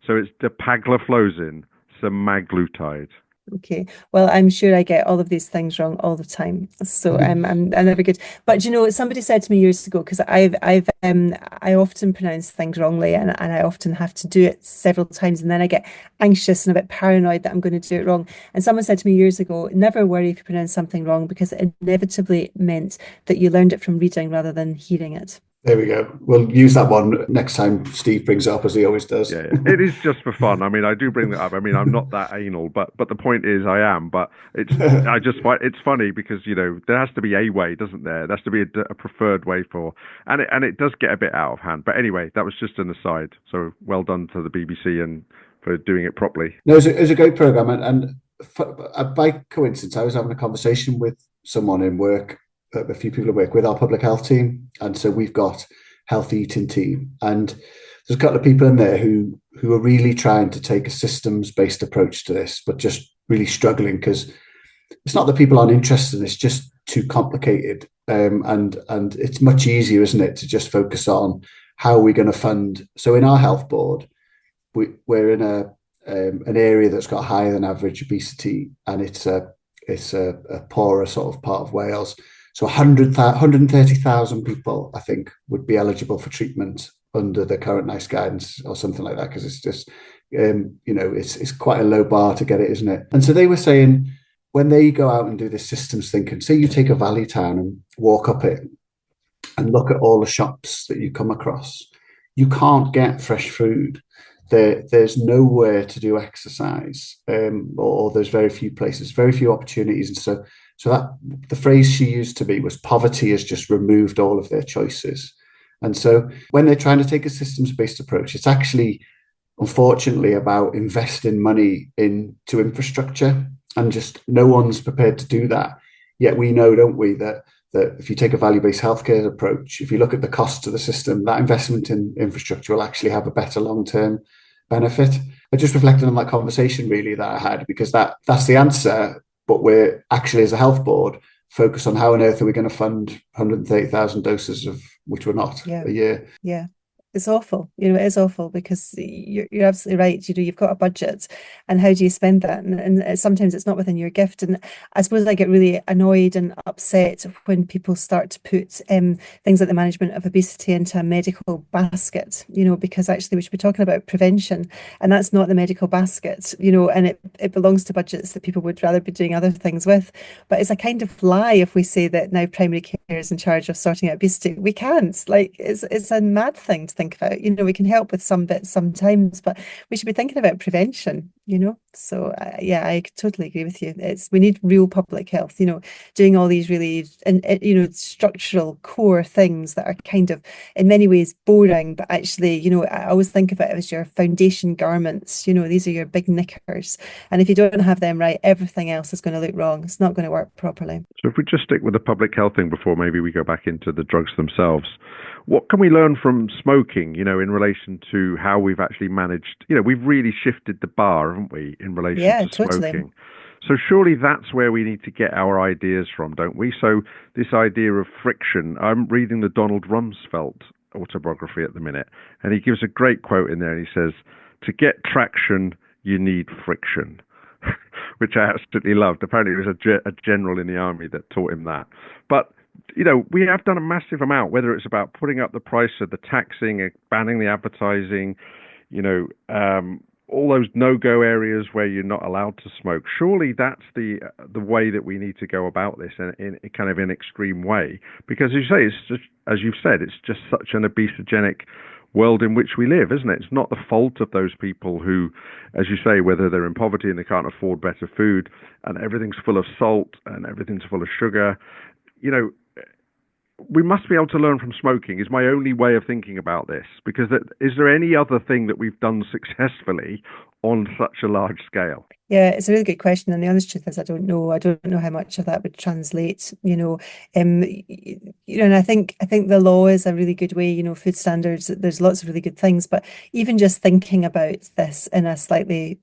so it's dapagliflozin, semaglutide. Okay, well, I'm sure I get all of these things wrong all the time, so I'm never good. But you know, somebody said to me years ago, because I often pronounce things wrongly, and I often have to do it several times, and then I get anxious and a bit paranoid that I'm going to do it wrong. And someone said to me years ago, never worry if you pronounce something wrong, because it inevitably meant that you learned it from reading rather than hearing it. There we go. We'll use that one next time Steve brings it up, as he always does. Yeah. It is just for fun. I mean, I do bring that up. I mean, I'm not that anal, but the point is I am. But I just find it's funny because, you know, there has to be a way, doesn't there? There has to be a preferred way for, and it does get a bit out of hand. But anyway, that was just an aside. So well done to the BBC and for doing it properly. No, it was a great program, and by coincidence, I was having a conversation with someone in work. A few people at work with our public health team, and so we've got healthy eating team, and there's a couple of people in there who are really trying to take a systems-based approach to this, but just really struggling because it's not that people aren't interested, it's just too complicated, and it's much easier, isn't it, to just focus on how we're going to fund. So in our health board, we're in an area that's got higher than average obesity, and it's a poorer sort of part of Wales. So 130,000 people, I think, would be eligible for treatment under the current NICE guidance or something like that, because it's just, it's quite a low bar to get it, isn't it? And so they were saying when they go out and do this systems thinking, say you take a valley town and walk up it and look at all the shops that you come across, you can't get fresh food. There's nowhere to do exercise, or there's very few places, very few opportunities. And so that the phrase she used to me was poverty has just removed all of their choices. And so when they're trying to take a systems-based approach, it's actually, unfortunately, about investing money into infrastructure, and just no one's prepared to do that. Yet we know, don't we, that if you take a value-based healthcare approach, if you look at the cost of the system, that investment in infrastructure will actually have a better long-term benefit. I just reflected on that conversation really that I had, because that's the answer. But we're actually, as a health board, focused on how on earth are we going to fund 130,000 doses of which we're not a year. Yeah. It's awful. It is awful, because you're absolutely right. You've got a budget, and how do you spend that? And sometimes it's not within your gift. And I suppose I get really annoyed and upset when people start to put things like the management of obesity into a medical basket, because actually we should be talking about prevention, and that's not the medical basket, and it belongs to budgets that people would rather be doing other things with. But it's a kind of lie if we say that now primary care is in charge of sorting out obesity. We can't. It's a mad thing to think about. We can help with some bits sometimes, but we should be thinking about prevention. So I totally agree with you. We need real public health, doing all these really structural core things that are kind of in many ways boring, but actually, I always think of it as your foundation garments. These are your big knickers, and if you don't have them right, everything else is going to look wrong. It's not going to work properly. So if we just stick with the public health thing before maybe we go back into the drugs themselves, what can we learn from smoking, in relation to how we've actually managed, we've really shifted the bar, haven't we, in relation to smoking? Totally. So surely that's where we need to get our ideas from, don't we? So this idea of friction, I'm reading the Donald Rumsfeld autobiography at the minute, and he gives a great quote in there, and he says, to get traction, you need friction, which I absolutely loved. Apparently it was a general in the army that taught him that. But we have done a massive amount, whether it's about putting up the price of the taxing, banning the advertising, all those no-go areas where you're not allowed to smoke. Surely that's the way that we need to go about this in kind of an extreme way. Because as you say, it's just, as you've said, it's just such an obesogenic world in which we live, isn't it? It's not the fault of those people who, as you say, whether they're in poverty and they can't afford better food and everything's full of salt and everything's full of sugar, we must be able to learn from smoking is my only way of thinking about this, because is there any other thing that we've done successfully on such a large scale? Yeah, it's a really good question, and the honest truth is I don't know. I don't know how much of that would translate, and I think the law is a really good way, food standards, there's lots of really good things, but even just thinking about this in a slightly,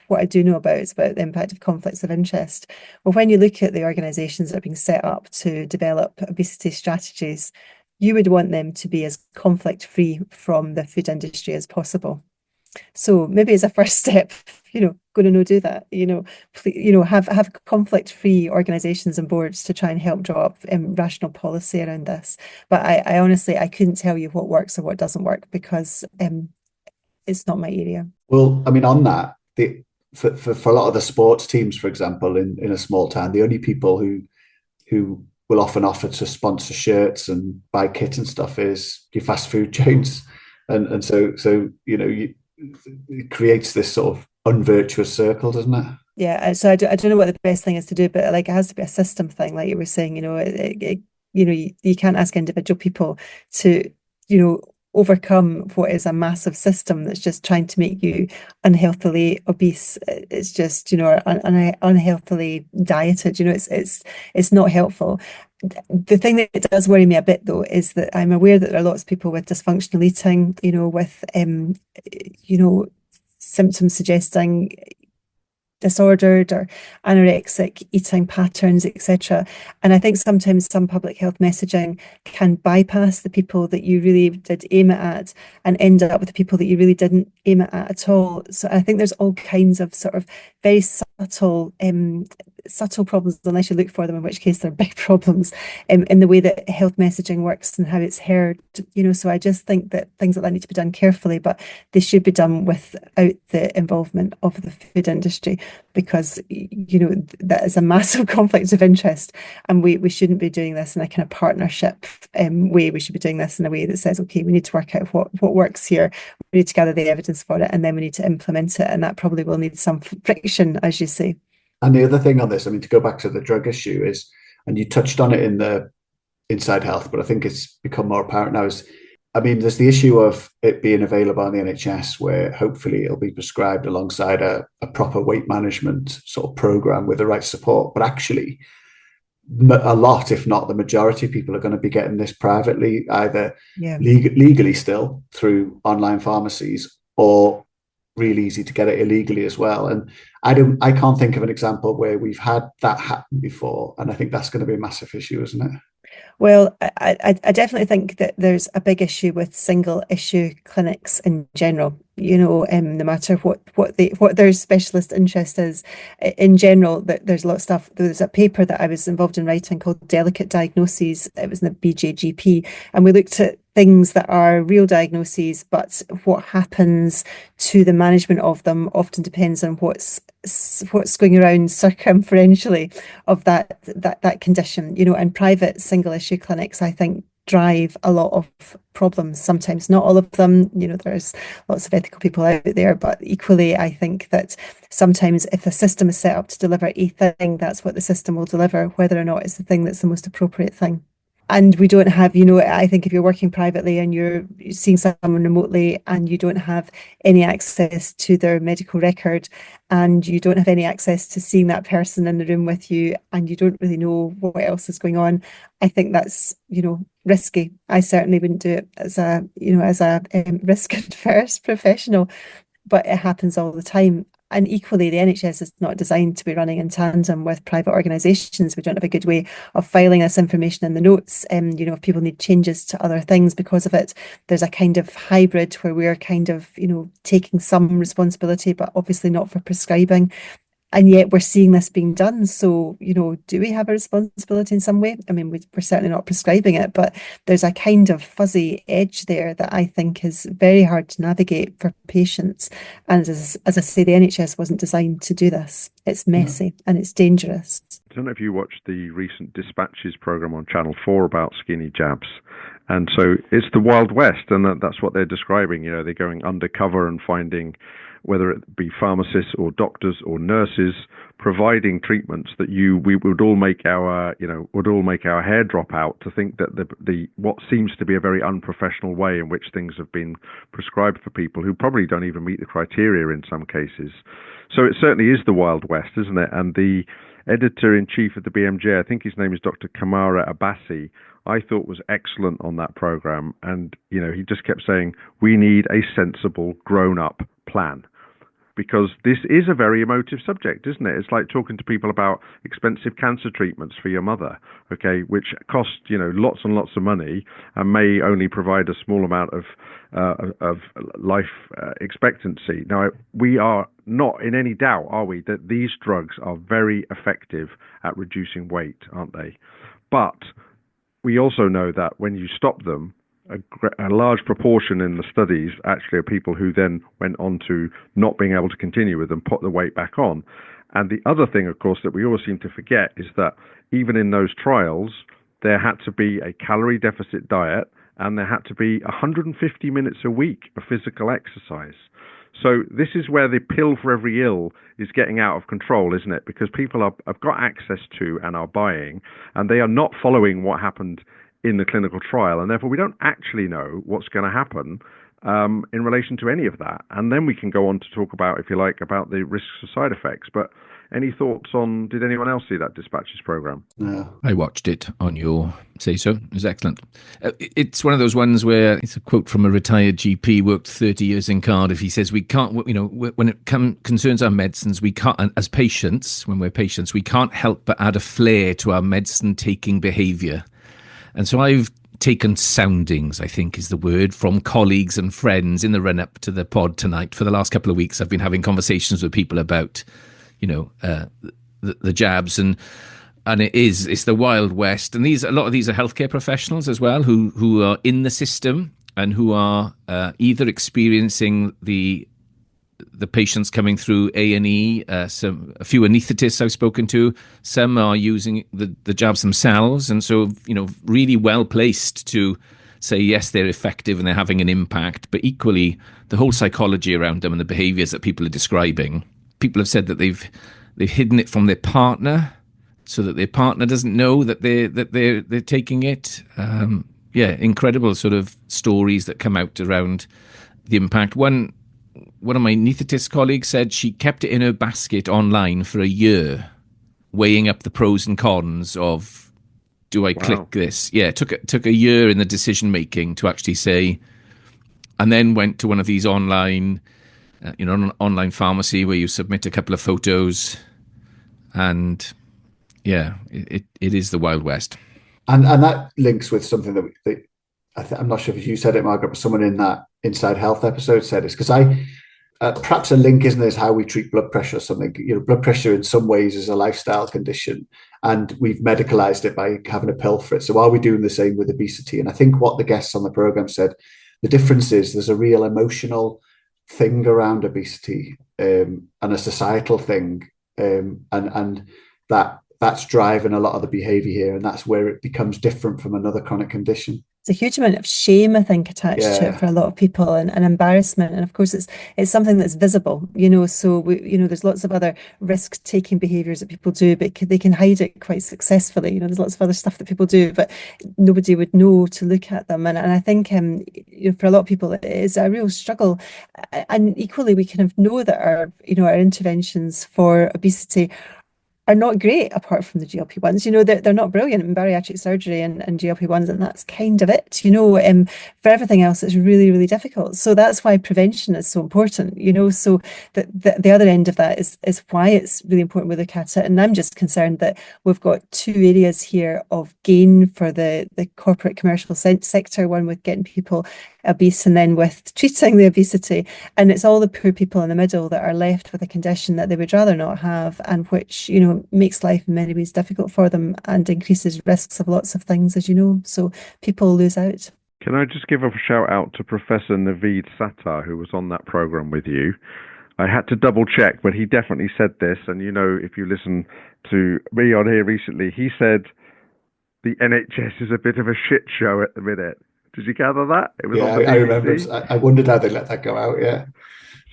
what I do know about is about the impact of conflicts of interest. Well, when you look at the organisations that are being set up to develop obesity strategies, you would want them to be as conflict-free from the food industry as possible. So maybe as a first step, go to do that. Have conflict-free organisations and boards to try and help draw up rational policy around this. But I honestly couldn't tell you what works or what doesn't work, because it's not my area. Well, I mean, on that, for a lot of the sports teams, for example, in a small town, the only people who will often offer to sponsor shirts and buy kit and stuff is your fast food chains, and so it creates this sort of unvirtuous circle, doesn't it? Yeah, so I don't know what the best thing is to do, but it has to be a system thing, like you were saying. You can't ask individual people to overcome what is a massive system that's just trying to make you unhealthily obese. It's just unhealthily dieted. It's not helpful. The thing that does worry me a bit, though, is that I'm aware that there are lots of people with dysfunctional eating, with symptoms suggesting disordered or anorexic eating patterns, etc. And I think sometimes some public health messaging can bypass the people that you really did aim it at and end up with the people that you really didn't aim it at all. So I think there's all kinds of sort of very subtle problems, unless you look for them, in which case they're big problems, in the way that health messaging works and how it's heard. So I just think that things like that need to be done carefully, but they should be done without the involvement of the food industry, because that is a massive conflict of interest, and we shouldn't be doing this in a kind of partnership way. We should be doing this in a way that says, okay, we need to work out what works here, we need to gather the evidence for it, and then we need to implement it, and that probably will need some friction, as you say. And the other thing on this, I mean, to go back to the drug issue is, and you touched on it in the Inside Health, but I think it's become more apparent now, there's the issue of it being available on the NHS, where hopefully it'll be prescribed alongside a proper weight management sort of program with the right support. But actually, a lot, if not the majority of people, are going to be getting this privately, either legally still through online pharmacies, or really easy to get it illegally as well. And I can't think of an example where we've had that happen before, and I think that's going to be a massive issue, isn't it? Well, I definitely think that there's a big issue with single issue clinics in general. No matter what their specialist interest is, in general, that there's a lot of stuff. There's a paper that I was involved in writing called Delicate Diagnoses. It was in the BJGP, and we looked at things that are real diagnoses, but what happens to the management of them often depends on what's going around circumferentially of that condition. And private single issue clinics, I think, drive a lot of problems. Sometimes, not all of them. There's lots of ethical people out there, but equally, I think that sometimes if the system is set up to deliver a thing, that's what the system will deliver, whether or not it's the thing that's the most appropriate thing. And we don't have, I think if you're working privately and you're seeing someone remotely and you don't have any access to their medical record, and you don't have any access to seeing that person in the room with you, and you don't really know what else is going on, I think that's, risky. I certainly wouldn't do it as a risk adverse professional, but it happens all the time. And equally, the NHS is not designed to be running in tandem with private organisations. We don't have a good way of filing this information in the notes. If people need changes to other things because of it, there's a kind of hybrid where we're kind of, taking some responsibility, but obviously not for prescribing. And yet we're seeing this being done. So, do we have a responsibility in some way? I mean, we're certainly not prescribing it, but there's a kind of fuzzy edge there that I think is very hard to navigate for patients. And as I say, the NHS wasn't designed to do this. It's messy and it's dangerous. I don't know if you watched the recent Dispatches programme on Channel 4 about skinny jabs. And so it's the Wild West, and that's what they're describing. They're going undercover and finding whether it be pharmacists or doctors or nurses, providing treatments that we would all make our hair drop out to think that the what seems to be a very unprofessional way in which things have been prescribed for people who probably don't even meet the criteria in some cases. So it certainly is the Wild West, isn't it? And the editor-in-chief of the BMJ, I think his name is Dr. Kamara Abbasi, I thought was excellent on that program. And, he just kept saying, we need a sensible, grown-up plan. Because this is a very emotive subject, isn't it? It's like talking to people about expensive cancer treatments for your mother, okay, which cost, lots and lots of money and may only provide a small amount of life expectancy. Now, we are not in any doubt, are we, that these drugs are very effective at reducing weight, aren't they? But we also know that when you stop them, a large proportion in the studies actually are people who then went on to not being able to continue with them, put the weight back on. And the other thing, of course, that we always seem to forget is that even in those trials, there had to be a calorie deficit diet and there had to be 150 minutes a week of physical exercise. So this is where the pill for every ill is getting out of control, isn't it? Because people have got access to and are buying, and they are not following what happened in the clinical trial, and therefore we don't actually know what's going to happen in relation to any of that. And then we can go on to talk about, if you like, about the risks of side effects. But any thoughts on, did anyone else see that Dispatches program? No. I watched it on your say-so. It was excellent. It's one of those ones where, it's a quote from a retired GP, worked 30 years in Cardiff. He says, we can't, when it concerns our medicines, we can't, as patients, when we're patients, we can't help but add a flair to our medicine-taking behaviour. And so I've taken soundings, I think is the word, from colleagues and friends in the run-up to the pod tonight. For the last couple of weeks, I've been having conversations with people about, the jabs, and it's the Wild West. And a lot of these are healthcare professionals as well, who are in the system and who are either experiencing the patients coming through A&E, a few anaesthetists I've spoken to, some are using the jabs themselves, and so, really well placed to say, yes, they're effective and they're having an impact, but equally, the whole psychology around them and the behaviours that people are describing, people have said that they've hidden it from their partner, so that their partner doesn't know that they're taking it. Incredible sort of stories that come out around the impact. One of my anaesthetist colleagues said she kept it in her basket online for a year, weighing up the pros and cons of, do I click this? Yeah, it took a year in the decision making to actually say, and then went to one of these online, an online pharmacy where you submit a couple of photos, and it is the Wild West. And that links with something that I'm not sure if you said it, Margaret, but someone in that Inside Health episode said it's because perhaps a link, isn't it, is how we treat blood pressure or something. Blood pressure in some ways is a lifestyle condition, and we've medicalized it by having a pill for it. So are we doing the same with obesity? And I think what the guests on the program said, the difference is there's a real emotional thing around obesity and a societal thing, and that's driving a lot of the behavior here, and that's where it becomes different from another chronic condition. There's a huge amount of shame, I think, attached to it for a lot of people, and embarrassment. And of course, it's something that's visible, so there's lots of other risk-taking behaviours that people do, but they can hide it quite successfully. There's lots of other stuff that people do, but nobody would know to look at them. And I think, for a lot of people, it is a real struggle. And equally, we kind of know that our interventions for obesity are not great apart from the GLP-1s. They're not brilliant in bariatric surgery and GLP-1s, and that's kind of it. For everything else, it's really, really difficult. So that's why prevention is so important. So the other end of that is why it's really important we look at it. And I'm just concerned that we've got two areas here of gain for the corporate commercial sector, one with getting people obese and then with treating the obesity, and it's all the poor people in the middle that are left with a condition that they would rather not have, and which makes life in many ways difficult for them and increases risks of lots of things, as you know, so people lose out. Can I just give a shout out to Professor Naveed Sattar, who was on that program with you? I had to double check, but he definitely said this, and if you listen to me on here recently, he said the NHS is a bit of a shit show at the minute. Did you gather that? It was on the BBC. I remember. I wondered how they let that go out. Yeah.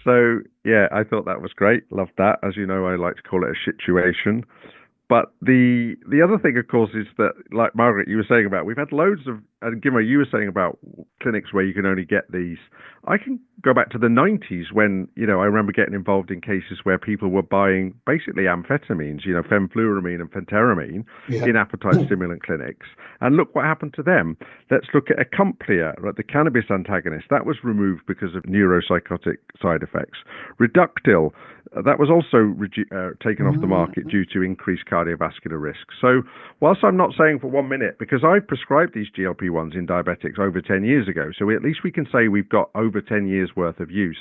So, yeah, I thought that was great. Loved that. As you know, I like to call it a situation. But the other thing, of course, is that, like Margaret, you were saying about, we've had loads of, and Gimmo, you were saying about clinics where you can only get these. I can go back to the 90s when, I remember getting involved in cases where people were buying basically amphetamines, fenfluramine and phentermine in appetite stimulant clinics. And look what happened to them. Let's look at Acomplia, the cannabis antagonist. That was removed because of neuropsychotic side effects. Reductil, that was also taken off the market due to increased cardiovascular risk. So whilst I'm not saying for 1 minute, because I prescribed these GLP-1s in diabetics over 10 years ago, so at least we can say we've got over 10 years worth of use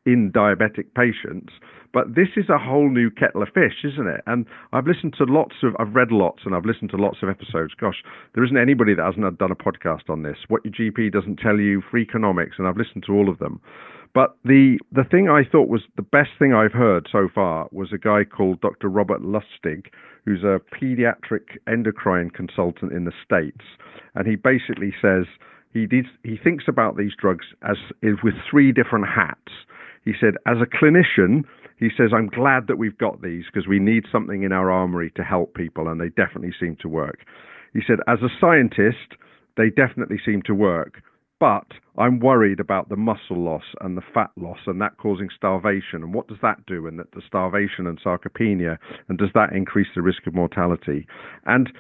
in diabetic patients. But this is a whole new kettle of fish, isn't it? And I've read lots and I've listened to lots of episodes. Gosh, there isn't anybody that hasn't done a podcast on this. What your GP doesn't tell you, Freakonomics, and I've listened to all of them. But the thing I thought was the best thing I've heard so far was a guy called Dr. Robert Lustig, who's a pediatric endocrine consultant in the States. And he basically says he thinks about these drugs as with three different hats. He said, as a clinician, he says, I'm glad that we've got these because we need something in our armory to help people, and they definitely seem to work. He said, as a scientist, they definitely seem to work. But I'm worried about the muscle loss and the fat loss and that causing starvation. And what does that do? And that the starvation and sarcopenia, and does that increase the risk of mortality? And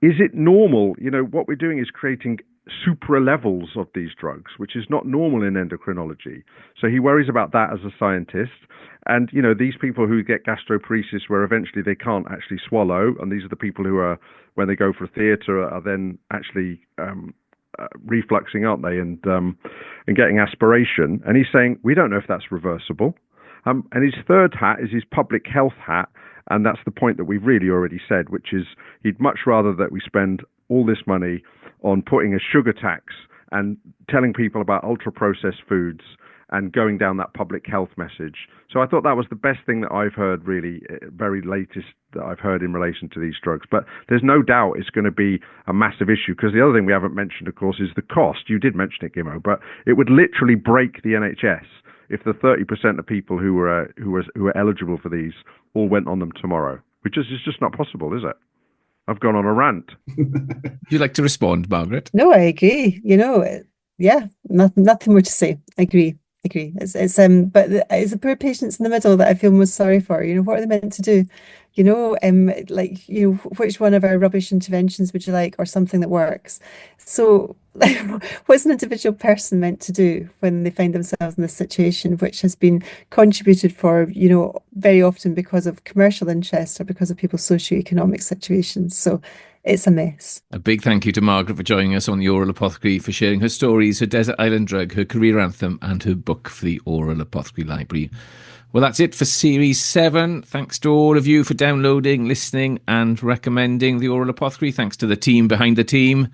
is it normal? What we're doing is creating supra levels of these drugs, which is not normal in endocrinology. So he worries about that as a scientist. And, these people who get gastroparesis where eventually they can't actually swallow, and these are the people who are, when they go for theatre, are then actually refluxing, aren't they, and getting aspiration. And he's saying, we don't know if that's reversible. And his third hat is his public health hat. And that's the point that we've really already said, which is he'd much rather that we spend all this money on putting a sugar tax and telling people about ultra-processed foods and going down that public health message. So I thought that was the best thing that I've heard, really, very latest that I've heard in relation to these drugs. But there's no doubt it's going to be a massive issue, because the other thing we haven't mentioned, of course, is the cost. You did mention it, Gimmo, but it would literally break the NHS if the 30% of people who were eligible for these all went on them tomorrow, which is just not possible, is it? I've gone on a rant. Would you like to respond, Margaret? No, I agree. Yeah, nothing more to say. I agree. It's but it's the poor patients in the middle that I feel most sorry for. What are they meant to do? Which one of our rubbish interventions would you like, or something that works? So, what's an individual person meant to do when they find themselves in this situation, which has been contributed for, very often because of commercial interest or because of people's socioeconomic situations? So, it's a mess. A big thank you to Margaret for joining us on the Oral Apothecary, for sharing her stories, her desert island drug, her career anthem, and her book for the Oral Apothecary Library. Well, that's it for Series 7. Thanks to all of you for downloading, listening, and recommending the Oral Apothecary. Thanks to the team behind the team,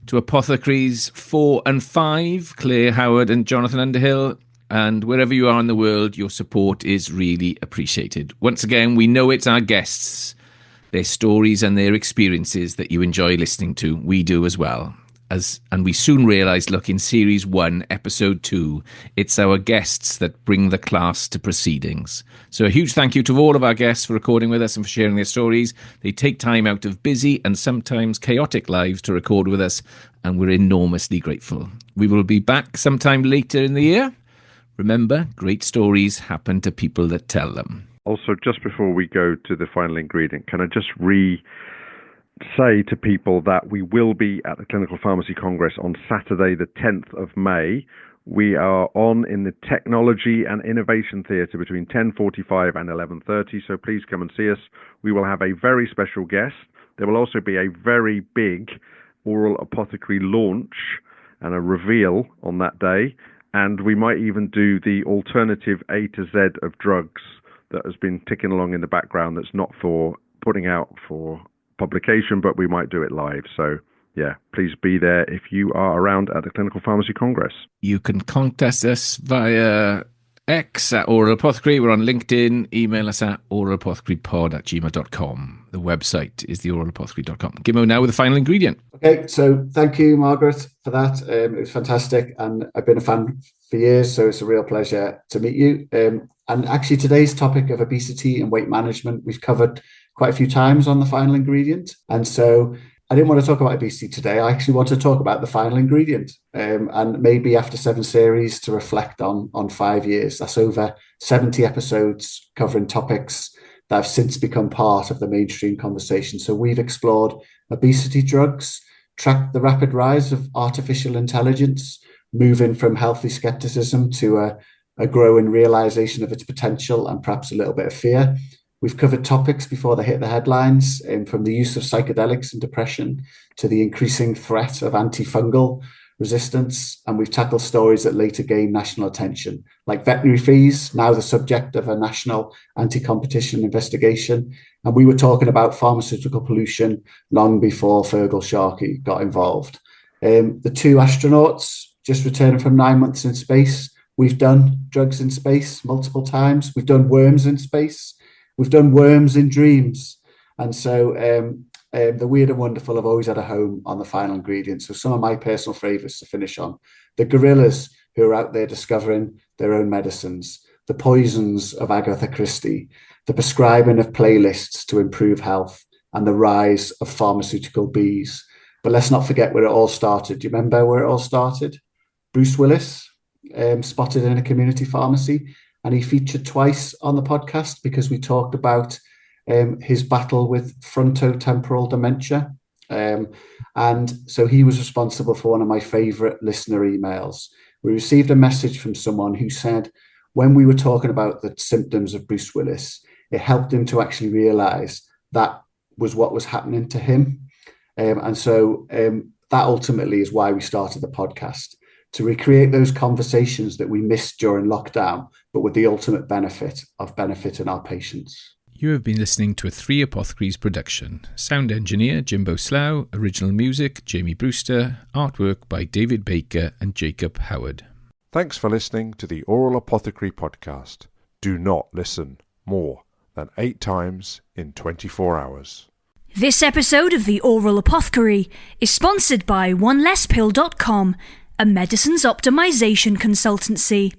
to Apothecaries 4 and 5, Claire Howard and Jonathan Underhill. And wherever you are in the world, your support is really appreciated. Once again, we know it's our guests, their stories and their experiences that you enjoy listening to. We do as well. And we soon realised, in Series 1, Episode 2, it's our guests that bring the class to proceedings. So a huge thank you to all of our guests for recording with us and for sharing their stories. They take time out of busy and sometimes chaotic lives to record with us, and we're enormously grateful. We will be back sometime later in the year. Remember, great stories happen to people that tell them. Also, just before we go to the final ingredient, can I just say to people that we will be at the Clinical Pharmacy Congress on Saturday, the 10th of May. We are on in the Technology and Innovation Theatre between 10:45 and 11:30, so please come and see us. We will have a very special guest. There will also be a very big oral apothecary launch and a reveal on that day, and we might even do the alternative A to Z of drugs that has been ticking along in the background that's not for putting out for publication, but we might do it live. So yeah, please be there if you are around at the Clinical Pharmacy Congress. You can contact us via X at Oral Apothecary. We're on LinkedIn. Email us at oralapothecarypod@gmail.com. The website is theoralapothecary.com. Gimmo now with the final ingredient. Okay, so thank you, Margaret, for that. It was fantastic, and I've been a fan for years, so it's a real pleasure to meet you. And actually, today's topic of obesity and weight management, we've covered quite a few times on the final ingredient. And so I didn't want to talk about obesity today. I actually want to talk about the final ingredient, and maybe after 7 series to reflect on 5 years. That's over 70 episodes covering topics that have since become part of the mainstream conversation. So we've explored obesity drugs, tracked the rapid rise of artificial intelligence, moving from healthy skepticism to a growing realization of its potential and perhaps a little bit of fear. We've covered topics before they hit the headlines, from the use of psychedelics in depression to the increasing threat of antifungal resistance. And we've tackled stories that later gained national attention, like veterinary fees, now the subject of a national anti-competition investigation. And we were talking about pharmaceutical pollution long before Fergal Sharkey got involved. The 2 astronauts just returning from 9 months in space. We've done drugs in space multiple times. We've done worms in space. We've done worms in dreams. And so the weird and wonderful have always had a home on the final ingredient. So some of my personal favourites to finish on: the gorillas who are out there discovering their own medicines, the poisons of Agatha Christie, the prescribing of playlists to improve health, and the rise of pharmaceutical bees. But let's not forget where it all started. Do you remember where it all started? Bruce Willis, spotted in a community pharmacy, and he featured twice on the podcast because we talked about his battle with frontotemporal dementia. And so he was responsible for one of my favourite listener emails. We received a message from someone who said, when we were talking about the symptoms of Bruce Willis, it helped him to actually realise that was what was happening to him. And so that ultimately is why we started the podcast, to recreate those conversations that we missed during lockdown, but with the ultimate benefit of benefiting our patients. You have been listening to a 3 Apothecaries production. Sound engineer Jimbo Slough, original music Jamie Brewster, artwork by David Baker and Jacob Howard. Thanks for listening to the Oral Apothecary podcast. Do not listen more than 8 times in 24 hours. This episode of the Oral Apothecary is sponsored by onelesspill.com, a medicines optimization consultancy.